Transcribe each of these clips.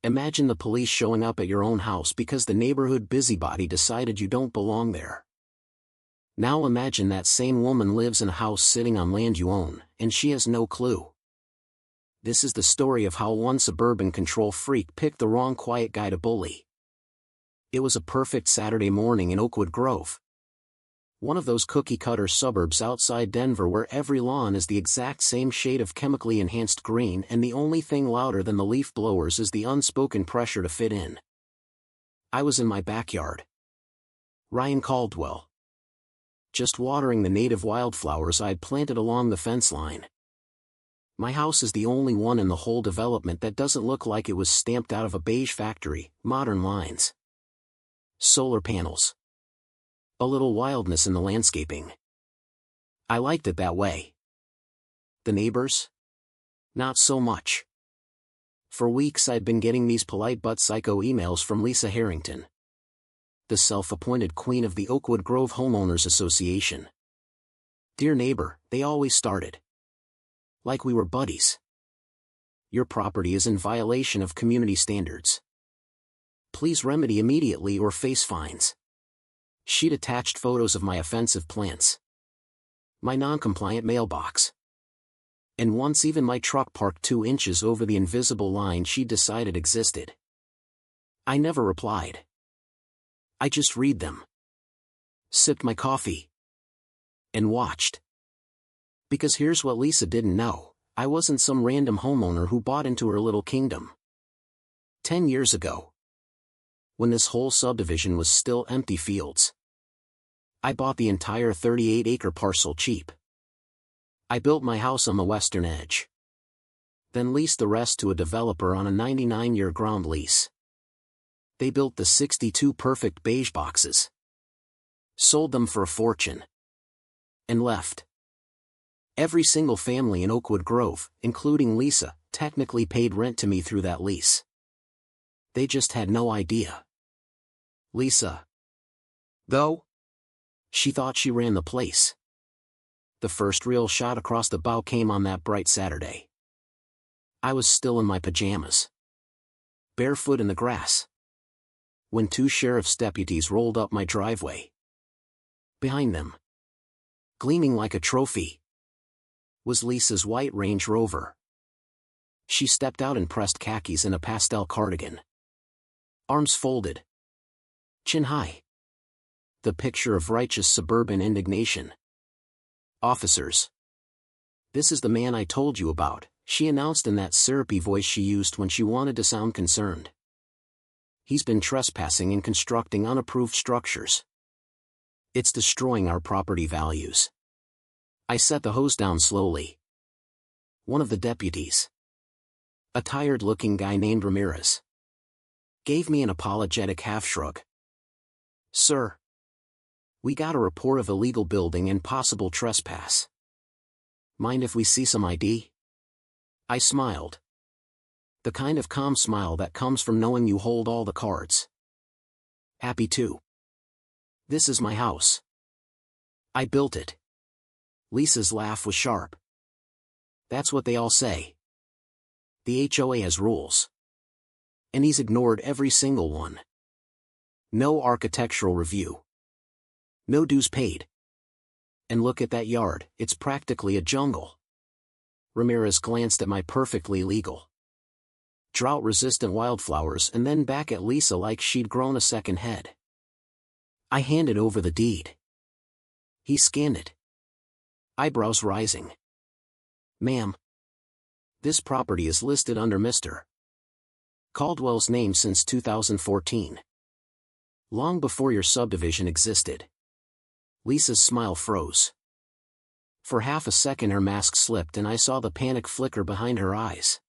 Imagine the police showing up at your own house because the neighborhood busybody decided you don't belong there. Now imagine that same woman lives in a house sitting on land you own, and she has no clue. This is the story of how one suburban control freak picked the wrong quiet guy to bully. It was a perfect Saturday morning in Oakwood Grove. One of those cookie-cutter suburbs outside Denver where every lawn is the exact same shade of chemically enhanced green and the only thing louder than the leaf blowers is the unspoken pressure to fit in. I was in my backyard. Ryan Caldwell. Just watering the native wildflowers I'd planted along the fence line. My house is the only one in the whole development that doesn't look like it was stamped out of a beige factory, modern lines. Solar panels. A little wildness in the landscaping. I liked it that way. The neighbors? Not so much. For weeks I'd been getting these polite but psycho emails from Lisa Harrington, the self-appointed queen of the Oakwood Grove Homeowners Association. Dear neighbor, they always started like we were buddies. Your property is in violation of community standards. Please remedy immediately or face fines. She'd attached photos of my offensive plants, my non-compliant mailbox, and once even my truck parked 2 inches over the invisible line she decided existed. I never replied. I just read them, sipped my coffee, and watched. Because here's what Lisa didn't know, I wasn't some random homeowner who bought into her little kingdom. 10 years ago, when this whole subdivision was still empty fields, I bought the entire 38-acre parcel cheap. I built my house on the western edge, then leased the rest to a developer on a 99-year ground lease. They built the 62 perfect beige boxes, sold them for a fortune, and left. Every single family in Oakwood Grove, including Lisa, technically paid rent to me through that lease. They just had no idea. Lisa, though, she thought she ran the place. The first real shot across the bow came on that bright Saturday. I was still in my pajamas, barefoot in the grass, when 2 sheriff's deputies rolled up my driveway. Behind them, gleaming like a trophy, was Lisa's white Range Rover. She stepped out in pressed khakis and a pastel cardigan, arms folded, chin high. The picture of righteous suburban indignation. Officers. This is the man I told you about, she announced in that syrupy voice she used when she wanted to sound concerned. He's been trespassing and constructing unapproved structures. It's destroying our property values. I set the hose down slowly. One of the deputies, a tired-looking guy named Ramirez, gave me an apologetic half-shrug. Sir, we got a report of illegal building and possible trespass. Mind if we see some ID? I smiled. The kind of calm smile that comes from knowing you hold all the cards. Happy to. This is my house. I built it. Lisa's laugh was sharp. That's what they all say. The HOA has rules. And he's ignored every single one. No architectural review. No dues paid. And look at that yard, it's practically a jungle. Ramirez glanced at my perfectly legal, drought-resistant wildflowers and then back at Lisa like she'd grown a second head. I handed over the deed. He scanned it, eyebrows rising. Ma'am, this property is listed under Mr. Caldwell's name since 2014. Long before your subdivision existed. Lisa's smile froze. For half a second her mask slipped and I saw the panic flicker behind her eyes.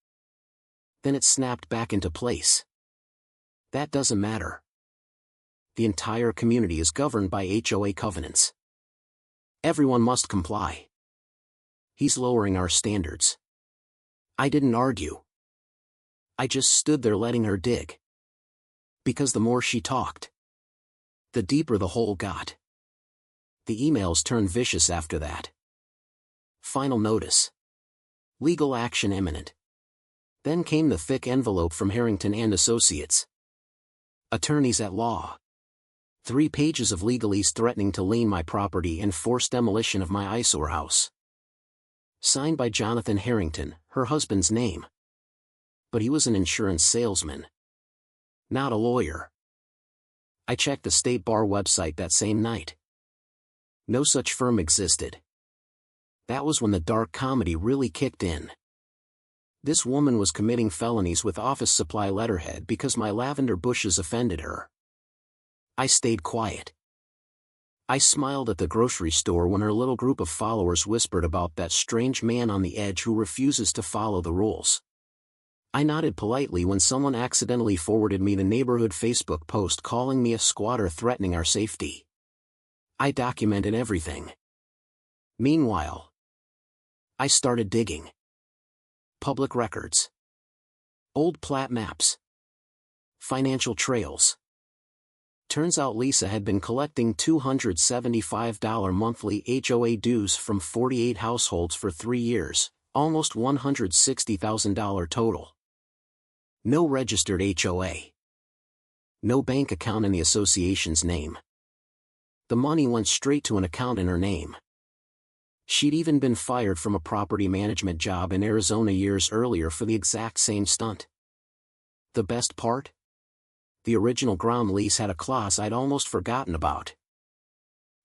Then it snapped back into place. That doesn't matter. The entire community is governed by HOA covenants. Everyone must comply. He's lowering our standards. I didn't argue. I just stood there letting her dig. Because the more she talked, the deeper the hole got. The emails turned vicious after that. Final notice. Legal action imminent. Then came the thick envelope from Harrington and Associates, attorneys at law. 3 pages of legalese threatening to lien my property and force demolition of my eyesore house. Signed by Jonathan Harrington, her husband's name. But he was an insurance salesman, not a lawyer. I checked the state bar website that same night. No such firm existed. That was when the dark comedy really kicked in. This woman was committing felonies with office supply letterhead because my lavender bushes offended her. I stayed quiet. I smiled at the grocery store when her little group of followers whispered about that strange man on the edge who refuses to follow the rules. I nodded politely when someone accidentally forwarded me the neighborhood Facebook post calling me a squatter threatening our safety. I documented everything. Meanwhile, I started digging. Public records. Old plat maps. Financial trails. Turns out Lisa had been collecting $275 monthly HOA dues from 48 households for 3 years, almost $160,000 total. No registered HOA. No bank account in the association's name. The money went straight to an account in her name. She'd even been fired from a property management job in Arizona years earlier for the exact same stunt. The best part? The original ground lease had a clause I'd almost forgotten about.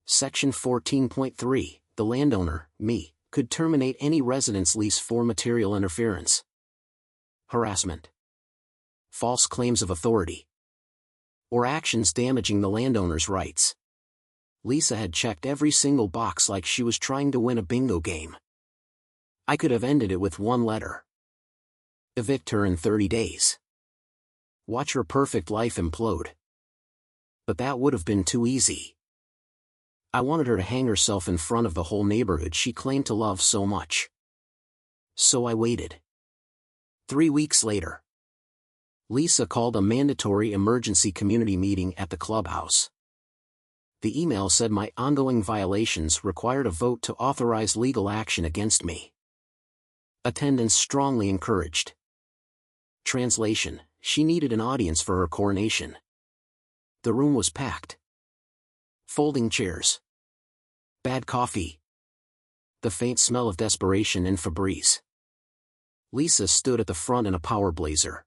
Section 14.3, the landowner, me, could terminate any residence lease for material interference, harassment, false claims of authority, or actions damaging the landowner's rights. Lisa had checked every single box like she was trying to win a bingo game. I could have ended it with one letter. Evict her in 30 days. Watch her perfect life implode. But that would have been too easy. I wanted her to hang herself in front of the whole neighborhood she claimed to love so much. So I waited. 3 weeks later, Lisa called a mandatory emergency community meeting at the clubhouse. The email said my ongoing violations required a vote to authorize legal action against me. Attendance strongly encouraged. Translation: she needed an audience for her coronation. The room was packed. Folding chairs. Bad coffee. The faint smell of desperation and Febreze. Lisa stood at the front in a power blazer.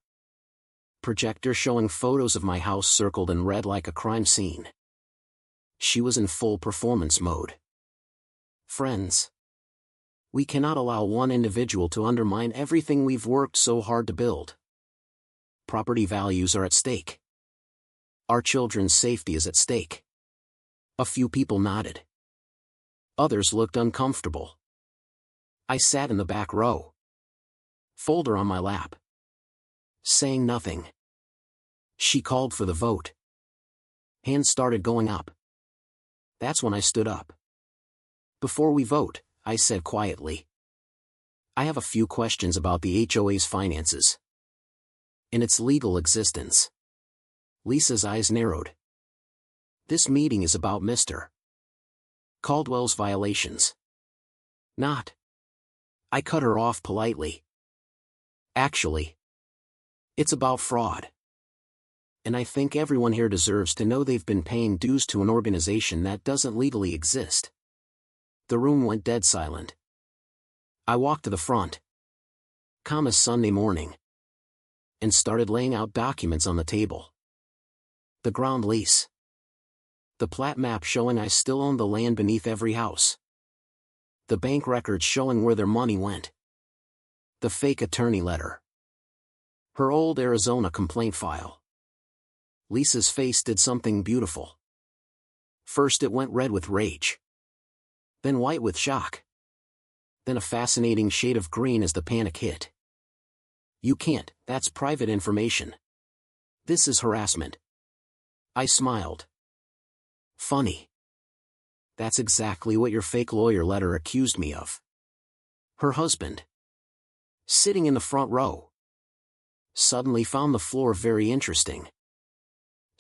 Projector showing photos of my house circled in red like a crime scene. She was in full performance mode. Friends, we cannot allow one individual to undermine everything we've worked so hard to build. Property values are at stake. Our children's safety is at stake. A few people nodded. Others looked uncomfortable. I sat in the back row. Folder on my lap. Saying nothing. She called for the vote. Hands started going up. That's when I stood up. Before we vote, I said quietly, I have a few questions about the HOA's finances and its legal existence. Lisa's eyes narrowed. This meeting is about Mr. Caldwell's violations. Not. I cut her off politely. Actually, it's about fraud. And I think everyone here deserves to know they've been paying dues to an organization that doesn't legally exist. The room went dead silent. I walked to the front. Sunday morning. And started laying out documents on the table. The ground lease. The plat map showing I still own the land beneath every house. The bank records showing where their money went. The fake attorney letter. Her old Arizona complaint file. Lisa's face did something beautiful. First it went red with rage. Then white with shock. Then a fascinating shade of green as the panic hit. You can't, that's private information. This is harassment. I smiled. Funny. That's exactly what your fake lawyer letter accused me of. Her husband, sitting in the front row, suddenly found the floor very interesting.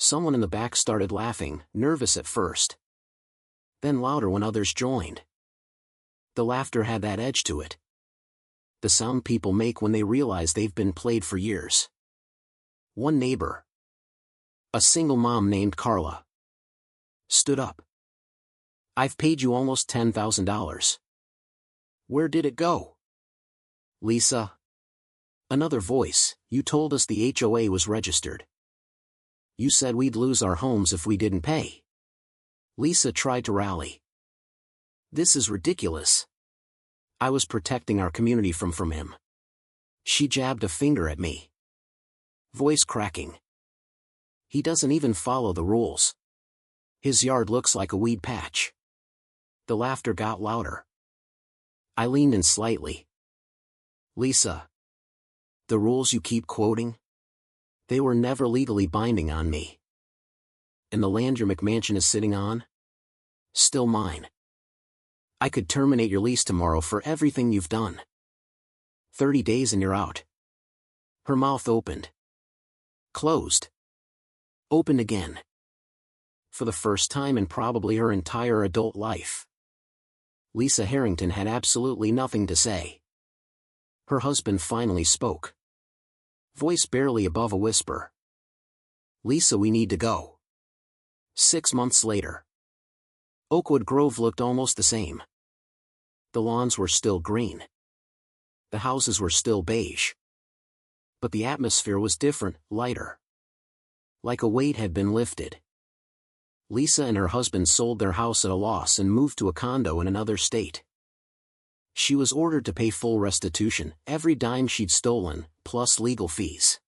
Someone in the back started laughing, nervous at first. Then louder when others joined. The laughter had that edge to it. The sound people make when they realize they've been played for years. One neighbor, a single mom named Carla, stood up. "I've paid you almost $10,000. Where did it go?" "Lisa." Another voice, "You told us the HOA was registered. You said we'd lose our homes if we didn't pay." Lisa tried to rally. "This is ridiculous. I was protecting our community from him." She jabbed a finger at me. Voice cracking. "He doesn't even follow the rules. His yard looks like a weed patch." The laughter got louder. I leaned in slightly. "Lisa, the rules you keep quoting? They were never legally binding on me. And the land your McMansion is sitting on? Still mine. I could terminate your lease tomorrow for everything you've done. 30 days and you're out." Her mouth opened. Closed. Opened again. For the first time in probably her entire adult life. Lisa Harrington had absolutely nothing to say. Her husband finally spoke. Voice barely above a whisper. "Lisa, we need to go." 6 months later. Oakwood Grove looked almost the same. The lawns were still green. The houses were still beige. But the atmosphere was different, lighter. Like a weight had been lifted. Lisa and her husband sold their house at a loss and moved to a condo in another state. She was ordered to pay full restitution, every dime she'd stolen, plus legal fees.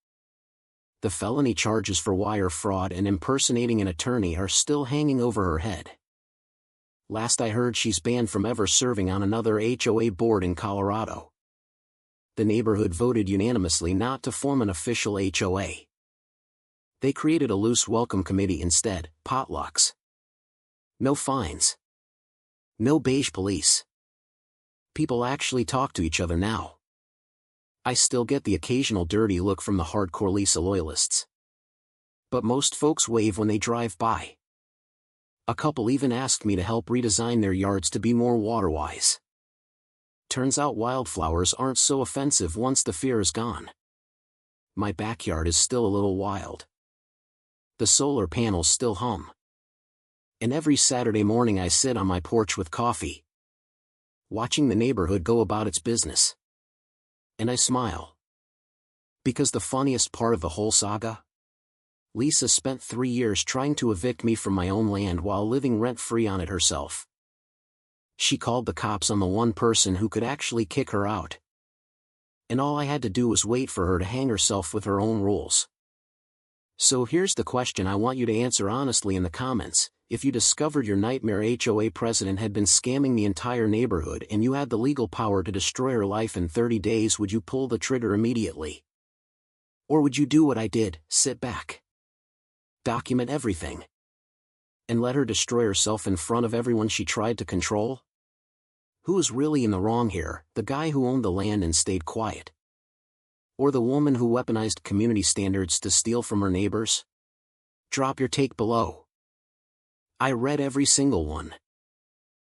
The felony charges for wire fraud and impersonating an attorney are still hanging over her head. Last I heard, she's banned from ever serving on another HOA board in Colorado. The neighborhood voted unanimously not to form an official HOA. They created a loose welcome committee instead, potlucks. No fines. No beige police. People actually talk to each other now. I still get the occasional dirty look from the hardcore Lisa loyalists. But most folks wave when they drive by. A couple even asked me to help redesign their yards to be more water-wise. Turns out wildflowers aren't so offensive once the fear is gone. My backyard is still a little wild. The solar panels still hum. And every Saturday morning I sit on my porch with coffee, watching the neighborhood go about its business. And I smile. Because the funniest part of the whole saga? Lisa spent 3 years trying to evict me from my own land while living rent-free on it herself. She called the cops on the one person who could actually kick her out. And all I had to do was wait for her to hang herself with her own rules. So here's the question I want you to answer honestly in the comments. If you discovered your nightmare HOA president had been scamming the entire neighborhood and you had the legal power to destroy her life in 30 days, would you pull the trigger immediately? Or would you do what I did, sit back, document everything, and let her destroy herself in front of everyone she tried to control? Who is really in the wrong here, the guy who owned the land and stayed quiet? Or the woman who weaponized community standards to steal from her neighbors? Drop your take below. I read every single one.